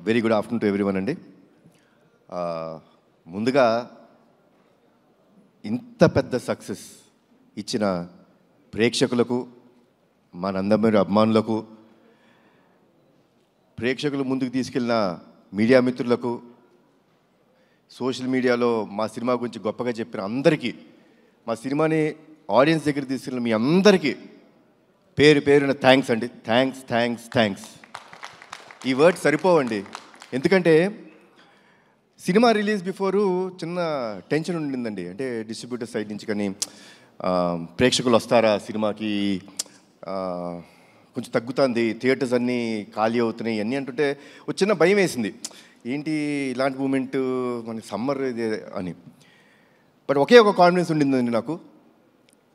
Very good afternoon to everyone అండి. ముందుగా ఇంత పెద్ద సక్సెస్ ఇచ్చిన ప్రేక్షకులకు, మా నందమూరి అభిమానులకు, ప్రేక్షకులు ముందుకు తీసుకెళ్ళిన మీడియా మిత్రులకు, సోషల్ మీడియాలో మా సినిమా గురించి గొప్పగా చెప్పిన అందరికీ, మా సినిమాని ఆడియన్స్ దగ్గర తీసుకెళ్ళిన మీ అందరికీ పేరు పేరున థ్యాంక్స్ అండి. Thanks thanks thanks. ఈ వర్డ్ సరిపోవండి. ఎందుకంటే సినిమా రిలీజ్ బిఫోరు చిన్న టెన్షన్ ఉండిందండి. అంటే డిస్ట్రిబ్యూటర్ సైడ్ నుంచి కానీ ప్రేక్షకులు వస్తారా సినిమాకి, కొంచెం తగ్గుతుంది, థియేటర్స్ అన్నీ ఖాళీ అవుతున్నాయి అన్నీ అంటుంటే ఒక చిన్న భయం వేసింది. ఏంటి ఇలాంటి మూమెంట్ మనకి సమ్మర్ ఇది అని. బట్ ఒకే ఒక కాన్ఫిడెన్స్ ఉండిందండి నాకు.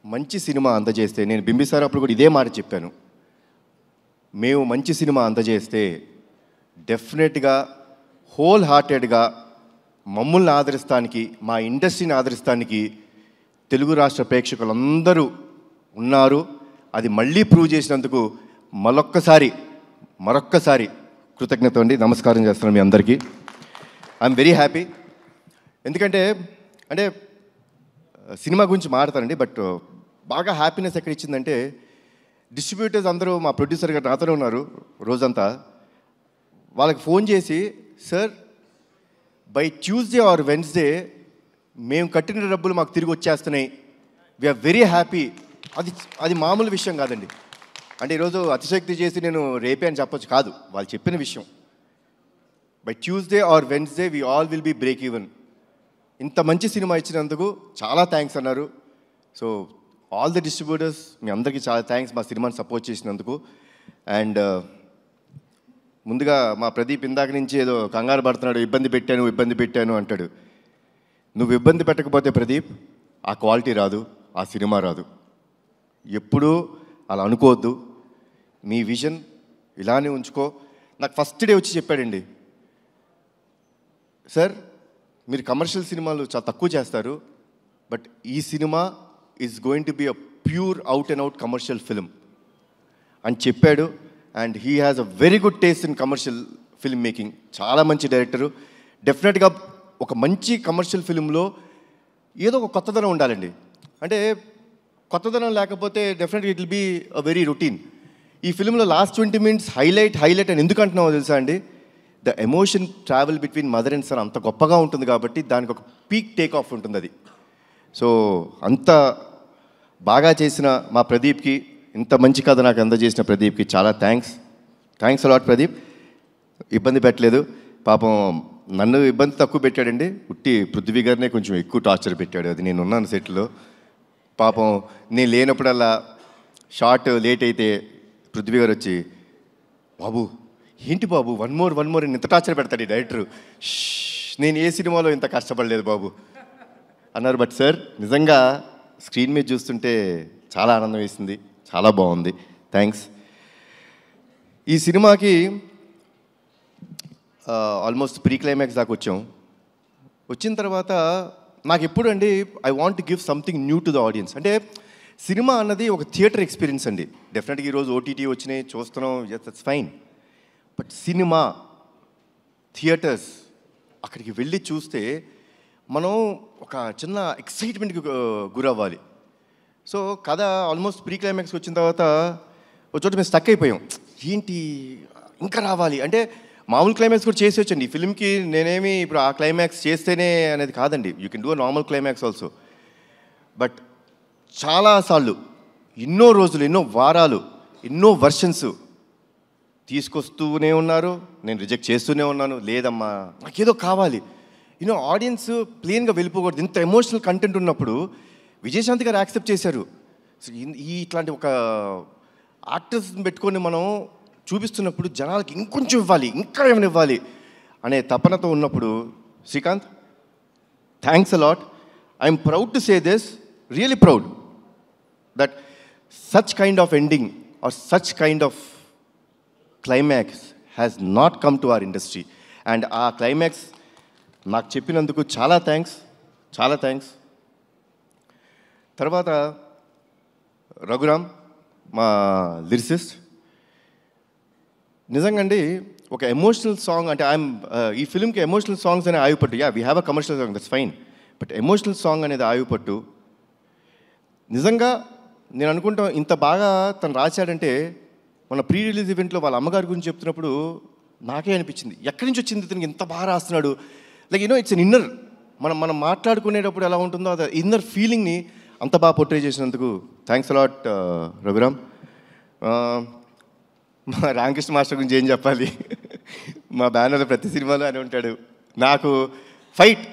మంచి సినిమా అందజేస్తే, నేను బింబిసార్ అప్పుడు కూడా ఇదే మాట చెప్పాను, మేము మంచి సినిమా అందజేస్తే డెఫినెట్గా హోల్ హార్టెడ్గా మమ్మల్ని ఆదరిస్తానికి, మా ఇండస్ట్రీని ఆదరిస్తానికి తెలుగు రాష్ట్ర ప్రేక్షకులందరూ ఉన్నారు. అది మళ్ళీ ప్రూవ్ చేసినందుకు మరొక్కసారి కృతజ్ఞత అండి. నమస్కారం చేస్తున్నాను మీ అందరికీ. I'm very happy. ఎందుకంటే సినిమా గురించి మాట్లాడతానండి, బట్ బాగా హ్యాపీనెస్ ఎక్కడ ఇచ్చిందంటే డిస్ట్రిబ్యూటర్స్ అందరూ, మా ప్రొడ్యూసర్ గారు నాతోనే ఉన్నారు రోజంతా, వాళ్ళకి ఫోన్ చేసి, sir by Tuesday or Wednesday మేము కట్టిన డబ్బులు మాకు తిరిగి వచ్చేస్తున్నాయి, వీఆర్ వెరీ హ్యాపీ. అది మామూలు విషయం కాదండి. అంటే ఈరోజు అతిశక్తి చేసి నేను రేపే అని చెప్పొచ్చు కాదు, వాళ్ళు చెప్పిన విషయం. By Tuesday or Wednesday we all will be break even. ఇంత మంచి సినిమా ఇచ్చినందుకు చాలా థ్యాంక్స్ అన్నారు. సో ఆల్ ది డిస్ట్రిబ్యూటర్స్, మీ అందరికీ చాలా థ్యాంక్స్ మా సినిమాని సపోర్ట్ చేసినందుకు. అండ్ ముందుగా మా ప్రదీప్ ఇందాక నుంచి ఏదో కంగారు పడుతున్నాడు, ఇబ్బంది పెట్టాను అంటాడు. నువ్వు ఇబ్బంది పెట్టకపోతే ప్రదీప్ ఆ క్వాలిటీ రాదు, ఆ సినిమా రాదు. ఎప్పుడూ అలా అనుకోవద్దు. మీ విజన్ ఇలానే ఉంచుకో. నాకు ఫస్ట్ డే వచ్చి చెప్పాడండి, సార్ మీరు కమర్షియల్ సినిమాలు చాలా తక్కువ చేస్తారు, బట్ ఈ cinema is going to be a pure out and out commercial film అని చెప్పాడు. And he has a very good taste in commercial film making. చాలా మంచి డైరెక్టరు. డెఫినెట్గా ఒక మంచి కమర్షియల్ ఫిల్మ్లో ఏదో ఒక కొత్తదనం ఉండాలండి. అంటే కొత్తదనం లేకపోతే డెఫినెట్గా it will be a very routine. ఈ ఫిల్మ్లో లాస్ట్ 20 minutes హైలైట్ అని ఎందుకు అంటున్నామో తెలుసా అండి? The emotion travel between mother and son అంత గొప్పగా ఉంటుంది కాబట్టి దానికి ఒక పీక్ టేక్ ఆఫ్ ఉంటుంది అది. సో అంత బాగా చేసిన మా ప్రదీప్కి, ఇంత మంచి కథ నాకు అందజేసిన ప్రదీప్కి చాలా థ్యాంక్స్ అలాట్ ప్రదీప్. ఇబ్బంది పెట్టలేదు పాపం. నన్ను ఇబ్బంది తక్కువ పెట్టాడండి, ఉట్టి పృథ్వీ గారినే కొంచెం ఎక్కువ టార్చర్ పెట్టాడు. అది నేను ఉన్నాను సెట్లో. పాపం నేను లేనప్పుడల్లా షార్ట్ లేట్ అయితే పృథ్వీ గారు వచ్చి, బాబు ఏంటి బాబు వన్ మోర్ అని ఇంత టార్చర్ పెడతాడు ఈ డైరెక్టరు. నేను ఏ సినిమాలో ఇంత కష్టపడలేదు బాబు అన్నారు. బట్ సార్ నిజంగా స్క్రీన్ మీద చూస్తుంటే చాలా ఆనందం వేసింది, చాలా బాగుంది. థ్యాంక్స్. ఈ సినిమాకి ఆల్మోస్ట్ ప్రీ క్లైమాక్స్ దాకా వచ్చిన తర్వాత నాకు ఎప్పుడు అండి I want to give something new to the audience. అంటే సినిమా అన్నది ఒక థియేటర్ ఎక్స్పీరియన్స్ అండి. డెఫినెట్గా ఈరోజు ఓటీటీ వచ్చినాయి, చూస్తున్నాం, that's fine. But cinema theatres అక్కడికి వెళ్ళి చూస్తే మనం ఒక చిన్న ఎక్సైట్మెంట్కి గురవ్వాలి. సో కథ ఆల్మోస్ట్ ప్రీ క్లైమాక్స్కి వచ్చిన తర్వాత ఒక చోట మేము స్టక్ అయిపోయాం. ఏంటి ఇంకా రావాలి అంటే, మామూలు క్లైమాక్స్ కూడా చేసి వచ్చండి ఈ ఫిల్మ్కి. నేనేమి ఇప్పుడు ఆ క్లైమాక్స్ చేస్తేనే అనేది కాదండి, you can do a normal climax also. But చాలాసార్లు, ఎన్నో రోజులు, ఎన్నో వారాలు, ఎన్నో వర్షన్స్ తీసుకొస్తూనే ఉన్నారు, నేను రిజెక్ట్ చేస్తూనే ఉన్నాను. లేదమ్మా నాకేదో కావాలి, ఆడియన్స్ ప్లెయిన్గా వెళ్ళిపోకూడదు. ఇంత ఎమోషనల్ కంటెంట్ ఉన్నప్పుడు విజయశాంతి గారు యాక్సెప్ట్ చేశారు. ఇట్లాంటి ఒక యాక్టర్స్ని పెట్టుకొని మనం చూపిస్తున్నప్పుడు జనాలకి ఇంకొంచెం ఇవ్వాలి, ఇంకా ఏమైనా ఇవ్వాలి అనే తపనతో ఉన్నప్పుడు, Srikanth thanks a lot. I'm proud to say this, really proud that such kind of ending or such kind of climax has not come to our industry. And ఆ క్లైమాక్స్ నాకు చెప్పినందుకు చాలా థ్యాంక్స్. తర్వాత రఘురామ్ మా లిరిసిస్ట్, నిజంగా అండి ఒక ఎమోషనల్ సాంగ్ అంటే ఈ ఫిల్మ్కి ఎమోషనల్ సాంగ్స్ అనే ఆయుపట్టు. We have a commercial song, that's fine. But emotional song అనేది ఆయుపట్టు. నిజంగా నేను అనుకుంటాం ఇంత బాగా తను రాశాడంటే మన ప్రీ రిలీజ్ ఈవెంట్లో వాళ్ళ అమ్మగారి గురించి చెప్తున్నప్పుడు నాకే అనిపించింది, ఎక్కడి నుంచి వచ్చింది ఇతనికి ఇంత బాగా రాస్తున్నాడు. లైక్ ఇట్స్ అన్ ఇన్నర్, మనం మాట్లాడుకునేటప్పుడు ఎలా ఉంటుందో అది ఇన్నర్ ఫీలింగ్ని అంత బాగా పోర్ట్రే చేసినందుకు థ్యాంక్స్ అలాట్ రఘురామ్. మా రామకృష్ణ మాస్టర్ గురించి ఏం చెప్పాలి, మా బ్యానర్ ప్రతి సినిమాలో అని ఉంటాడు. నాకు ఫైట్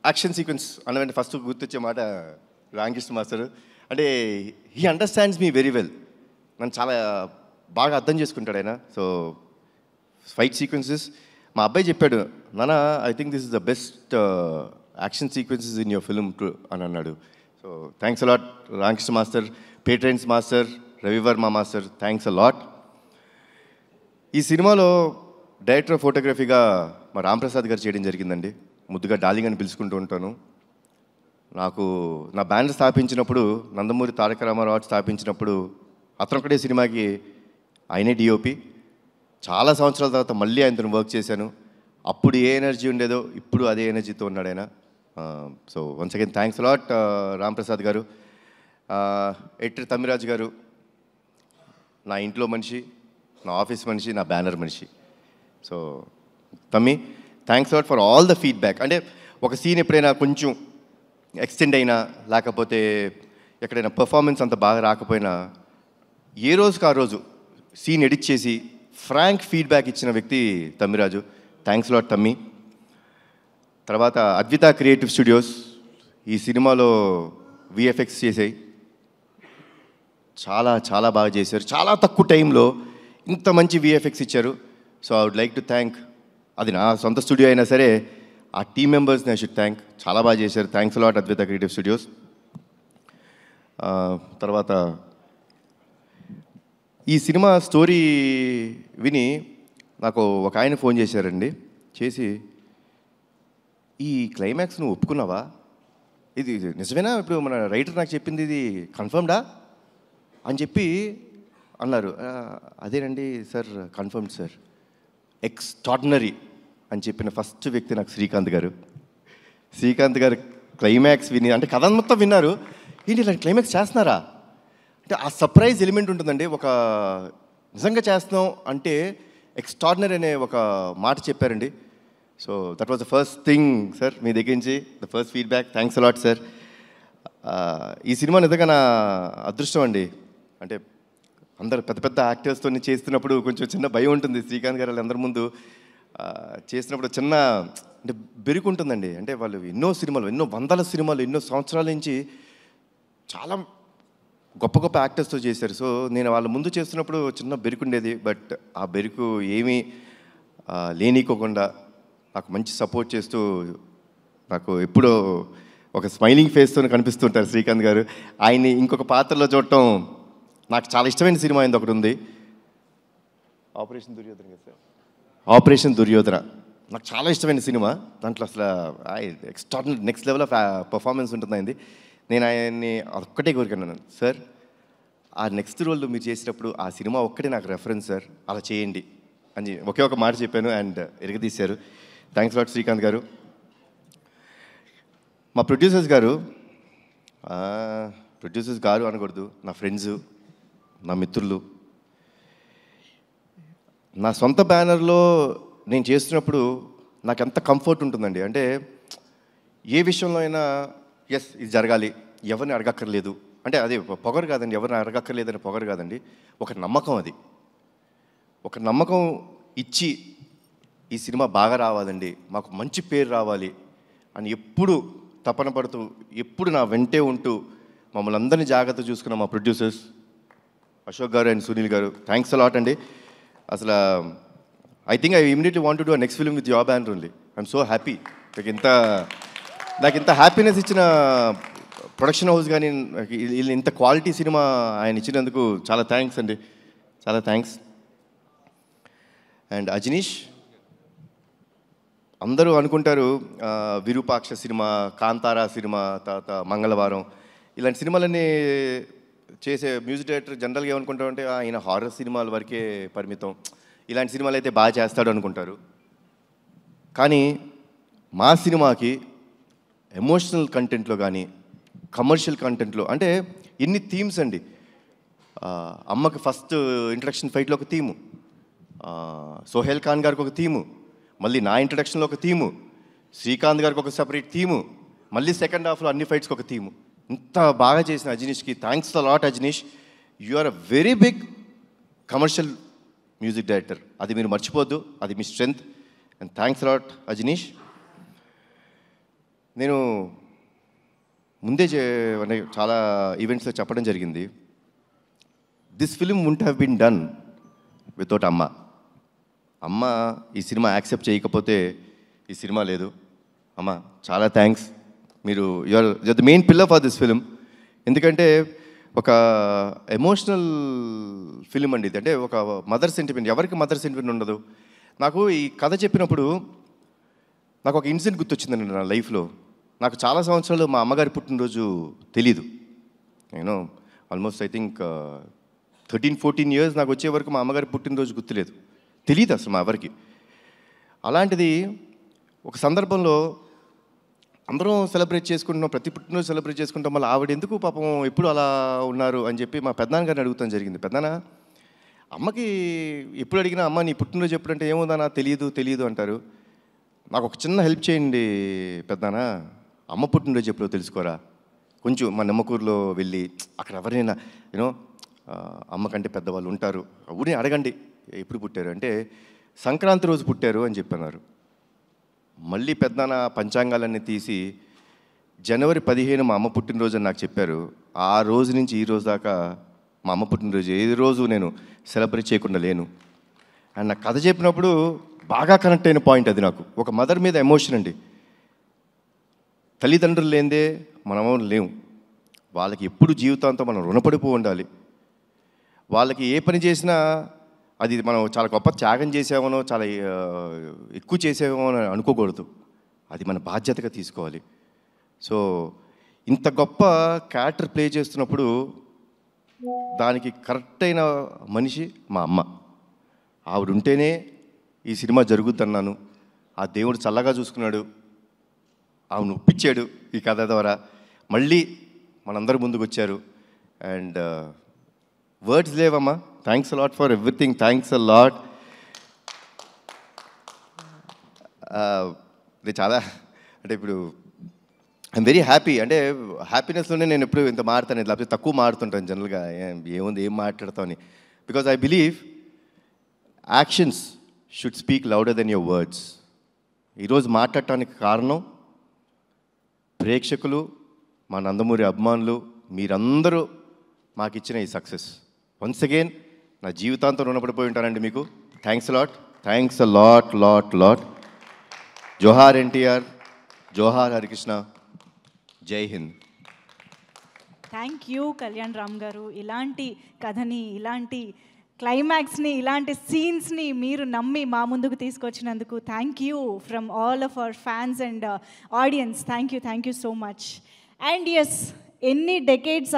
యాక్షన్ సీక్వెన్స్ అన్నవంటే ఫస్ట్ గుర్తొచ్చే మాట రామకృష్ణ మాస్టర్. అంటే he understands me very well, నన్ను చాలా బాగా అర్థం చేసుకుంటాడు ఆయన. సో ఫైట్ సీక్వెన్సెస్ మా అబ్బాయి చెప్పాడు, నాన్న I think this is the best action sequences in your film అని అన్నాడు. So thanks a lot Ramakrishna master, Peter Hein master, Ravi Varma master, thanks a lot. ఈ సినిమాలో డైరెక్టర్ ఆఫ్ ఫోటోగ్రఫీగా మా రాంప్రసాద్ గారు చేయడం జరిగిందండి. ముద్దుగా డార్లింగ్ అని పిలుచుకుంటూ ఉంటాను. నాకు నా బ్యానర్ స్థాపించినప్పుడు, నందమూరి తారక రామారావు స్థాపించినప్పుడు అతను ఒకటే సినిమాకి ఆయనే డిఓపి. చాలా సంవత్సరాల తర్వాత మళ్ళీ ఆయనతో వర్క్ చేశాను. అప్పుడు ఏ ఎనర్జీ ఉండేదో ఇప్పుడు అదే ఎనర్జీతో ఉన్నాడు ఆయన. So once again thanks a lot Ramprasad గారు. ఎట్రి తమ్మిరాజు గారు నా ఇంట్లో మనిషి, నా ఆఫీస్ మనిషి, నా బ్యానర్ మనిషి. సో తమ్మి thanks a lot for all the feedback. అంటే ఒక సీన్ ఎప్పుడైనా కొంచెం ఎక్స్టెండ్ అయినా, లేకపోతే ఎక్కడైనా పర్ఫార్మెన్స్ అంత బాగా రాకపోయినా, ఏ రోజుకి ఆ రోజు సీన్ ఎడిట్ చేసి ఫ్రాంక్ ఫీడ్బ్యాక్ ఇచ్చిన వ్యక్తి తమ్మిరాజు. థ్యాంక్స్ లాట్ తమ్మి. తర్వాత అద్విత క్రియేటివ్ స్టూడియోస్ ఈ సినిమాలో విఎఫ్ఎక్స్ చేసాయి, చాలా చాలా బాగా చేశారు. చాలా తక్కువ టైంలో ఇంత మంచి విఎఫ్ఎక్స్ ఇచ్చారు. So I would like to thank, అది నా సొంత స్టూడియో అయినా సరే ఆ టీమ్ మెంబర్స్ని ఐ షుడ్ థ్యాంక్. చాలా బాగా చేశారు. Thanks a lot Advitha creative studios. తర్వాత ఈ సినిమా స్టోరీ విని నాకు ఒక ఆయన ఫోన్ చేశారండి. చేసి, ఈ క్లైమాక్స్ నువ్వు ఒప్పుకున్నావా, ఇది నిజమేనా, ఇప్పుడు మన రైటర్ నాకు చెప్పింది ఇది కన్ఫర్మ్డా అని చెప్పి అన్నారు. అదేనండి సార్, కన్ఫర్మ్డ్ సార్, ఎక్స్ట్రాడినరీ అని చెప్పిన ఫస్ట్ వ్యక్తి నాకు శ్రీకాంత్ గారు. శ్రీకాంత్ గారు క్లైమాక్స్ విని, అంటే కథ మొత్తం విన్నారు, ఏంటి ఇలాంటి క్లైమాక్స్ చేస్తున్నారా అంటే ఆ సర్ప్రైజ్ ఎలిమెంట్ ఉంటుందండి. ఒక నిజంగా చేస్తున్నాం అంటే ఎక్స్ట్రాడినరీ అనే ఒక మాట చెప్పారండి. So that was the first thing sir, మీ దగ్గర నుంచి the first feedback. Thanks a lot sir. ఈ సినిమా నిజంగా నా అదృష్టం అండి. అంటే అందరు పెద్ద పెద్ద యాక్టర్స్తో చేస్తున్నప్పుడు కొంచెం చిన్న భయం ఉంటుంది. శ్రీకాంత్ గారు అందరి ముందు చేసినప్పుడు చిన్న అంటే బెరుకు ఉంటుందండి. అంటే వాళ్ళు ఎన్నో సినిమాలు, ఎన్నో వందల సినిమాలు, ఎన్నో సంవత్సరాల నుంచి చాలా గొప్ప గొప్ప యాక్టర్స్తో చేశారు. సో నేను వాళ్ళ ముందు చేస్తున్నప్పుడు చిన్న బెరుకు ఉండేది. బట్ ఆ బెరుకు ఏమీ లేనికోకుండా నాకు మంచి సపోర్ట్ చేస్తూ, నాకు ఎప్పుడూ ఒక స్మైలింగ్ ఫేస్తో కనిపిస్తుంటారు శ్రీకాంత్ గారు. ఆయన్ని ఇంకొక పాత్రలో చూడటం నాకు చాలా ఇష్టమైన సినిమా అయింది ఒకటి ఉంది, ఆపరేషన్ దుర్యోధన కదా సార్. ఆపరేషన్ దుర్యోధన నాకు చాలా ఇష్టమైన సినిమా. దాంట్లో అసలు extraordinary next level of performance ఉంటుంది అయింది. నేను ఆయన్ని ఒక్కటే కోరికన్నాను, సార్ ఆ నెక్స్ట్ రోల్ మీరు చేసినప్పుడు ఆ సినిమా ఒక్కటే నాకు రెఫరెన్స్ సార్, అలా చేయండి అని ఒకే ఒక మాట చెప్పాను. అండ్ ఎరగదీశారు. థ్యాంక్స్ లాట్ శ్రీకాంత్ గారు. మా ప్రొడ్యూసర్స్ గారు అనకూడదు, నా ఫ్రెండ్స్, నా మిత్రులు. నా సొంత బ్యానర్లో నేను చేస్తున్నప్పుడు నాకు ఎంత కంఫర్ట్ ఉంటుందండి. అంటే ఏ విషయంలో అయినా ఎస్ ఇది జరగాలి, ఎవరిని అడగక్కర్లేదు, అంటే అది పొగరు కాదండి, ఎవరిని అడగక్కర్లేదని పొగరు కాదండి, ఒక నమ్మకం. అది ఒక నమ్మకం ఇచ్చి ఈ సినిమా బాగా రావాలండి, మాకు మంచి పేరు రావాలి అని ఎప్పుడు తపన పడుతూ, ఎప్పుడు నా వెంటే ఉంటూ మమ్మల్ని అందరినీ జాగ్రత్త చూసుకున్న మా ప్రొడ్యూసర్స్ అశోక్ గారు అండ్ సునీల్ గారు, థ్యాంక్స్ అలాట్ అండి. అసలు I think I immediately want to do next film with your banner only. I'm so happy. నాకు ఇంత హ్యాపీనెస్ ఇచ్చిన ప్రొడక్షన్ హౌస్ కానీ ఇంత క్వాలిటీ సినిమా ఆయన ఇచ్చినందుకు చాలా థ్యాంక్స్ అండి, చాలా థ్యాంక్స్. అండ్ అజనీష్, అందరూ అనుకుంటారు విరూపాక్ష సినిమా, కాంతారా సినిమా, తర్వాత మంగళవారం, ఇలాంటి సినిమాలన్నీ చేసే మ్యూజిక్ డైరెక్టర్ జనరల్గా ఏమనుకుంటామంటే ఆయన హారర్ సినిమాల వరకే పరిమితం, ఇలాంటి సినిమాలు అయితే బాగా చేస్తాడు అనుకుంటారు. కానీ మా సినిమాకి ఎమోషనల్ కంటెంట్లో కానీ కమర్షియల్ కంటెంట్లో అంటే ఎన్ని థీమ్స్ అండి. అమ్మకి ఫస్ట్ ఇంట్రడక్షన్ ఫైట్లో ఒక థీము, సోహెల్ ఖాన్ గారికి ఒక థీము, మళ్ళీ నా ఇంట్రడక్షన్లో ఒక థీము, శ్రీకాంత్ గారికి ఒక సెపరేట్ థీము, మళ్ళీ సెకండ్ హాఫ్లో అన్ని ఫైట్స్కి ఒక థీము. ఇంత బాగా చేసిన అజనీష్కి thanks a lot. Ajaneesh, you are a very big commercial music director. అది మీరు మర్చిపోద్దు, అది మీ strength. And thanks lot Ajaneesh. నేను ముందే అంటే చాలా ఈవెంట్స్లో చెప్పడం జరిగింది, this film won't have been done without అమ్మ. అమ్మ ఈ సినిమా యాక్సెప్ట్ చేయకపోతే ఈ సినిమా లేదు. అమ్మ చాలా థ్యాంక్స్. మీరు you're the main pillar for this film. ఎందుకంటే ఒక ఎమోషనల్ ఫిలిం అండి ఇది. అంటే ఒక మదర్ సెంటిమెంట్. ఎవరికి మదర్ సెంటిమెంట్ ఉండదు? నాకు ఈ కథ చెప్పినప్పుడు నాకు ఒక ఇన్సిడెంట్ గుర్తొచ్చిందండి నా లైఫ్లో. నాకు చాలా సంవత్సరాలు మా అమ్మగారి పుట్టినరోజు తెలీదు. నేను ఆల్మోస్ట్ ఐ థింక్ 13-14 ఇయర్స్ నాకు వచ్చే వరకు మా అమ్మగారి పుట్టినరోజు గుర్తులేదు, తెలియదు అసలు మా ఎవరికి. అలాంటిది ఒక సందర్భంలో అందరం సెలబ్రేట్ చేసుకుంటున్నాం, ప్రతి పుట్టినరోజు సెలబ్రేట్ చేసుకుంటాం, మళ్ళీ ఆవిడ ఎందుకు పాపం ఎప్పుడు అలా ఉన్నారు అని చెప్పి మా పెద్దనాన్న గారిని అడుగుతాం జరిగింది. పెద్దనాన్న, అమ్మకి ఎప్పుడు అడిగినా అమ్మ నీ పుట్టినరోజు ఎప్పుడంటే ఏముందన్నా తెలియదు అంటారు. నాకు ఒక చిన్న హెల్ప్ చేయండి పెద్దనాన్న, అమ్మ పుట్టినరోజు ఎప్పుడో తెలుసుకోరా, కొంచెం మా నిమ్మకూరులో వెళ్ళి అక్కడ ఎవరైనా యూనో అమ్మ కంటే పెద్దవాళ్ళు ఉంటారు, ఊరిని అడగండి ఎప్పుడు పుట్టారు అంటే సంక్రాంతి రోజు పుట్టారు అని చెప్పన్నారు. మళ్ళీ పెద్దనాన్న పంచాంగాలన్నీ తీసి జనవరి 15 మా అమ్మ పుట్టినరోజు అని నాకు చెప్పారు. ఆ రోజు నుంచి ఈ రోజు దాకా మా అమ్మ పుట్టినరోజు ఏ రోజు నేను సెలబ్రేట్ చేయకుండా లేను. అండ్ నాకు కథ చెప్పినప్పుడు బాగా కనెక్ట్ అయిన పాయింట్ అది. నాకు ఒక మదర్ మీద ఎమోషన్ అండి. తల్లిదండ్రులు లేనిదే మనం లేవు. వాళ్ళకి ఎప్పుడు జీవితాంతం మనం రుణపడిపో ఉండాలి. వాళ్ళకి ఏ పని చేసినా అది మనం చాలా గొప్ప త్యాగం చేసామనో చాలా ఎక్కువ చేసామో అని అనుకోకూడదు. అది మన బాధ్యతగా తీసుకోవాలి. సో ఇంత గొప్ప క్యారెక్టర్ ప్లే చేస్తున్నప్పుడు దానికి కరెక్ట్ అయిన మనిషి మా అమ్మ. ఆవిడ ఉంటేనే ఈ సినిమా జరుగుద్దన్నాను. ఆ దేవుడు చల్లగా చూసుకున్నాడు, ఆవిడ ఒప్పించాడు ఈ కథ ద్వారా. మళ్ళీ మనందరి ముందుకు వచ్చారు. అండ్ వర్డ్స్ లేవమ్మా. Thanks a lot for everything. Thanks a lot. చాలా అంటే ఇప్పుడు ఐఎమ్ వెరీ హ్యాపీ. అంటే హ్యాపీనెస్లోనే నేను ఎప్పుడు ఇంత మాడతాను, లేకపోతే తక్కువ మాడుతుంటాను జనరల్గా. ఏముంది ఏం మాట్లాడతామని. Because I believe actions should speak louder than your words. ఈరోజు మాట్లాడటానికి కారణం ప్రేక్షకులు, మా నందమూరి అభిమానులు, మీరందరూ మాకు ఇచ్చిన ఈ సక్సెస్. వన్స్ అగైన్ నా జీవితాంతం రుణపడిపోయి ఉంటానండి మీకు. Thanks lot. Thanks a lot lot lot. జోహార్ ఎన్టీఆర్, జోహార్ హరికృష్ణ, జై హింద్. థ్యాంక్ యూ కళ్యాణ్ రామ్ గారు. ఇలాంటి కథని, ఇలాంటి క్లైమాక్స్ని, ఇలాంటి సీన్స్ని మీరు నమ్మి మా ముందుకు తీసుకొచ్చినందుకు thank you from all of our fans and audience. Thank you so much. And yes, ఎన్ని డెకేడ్స్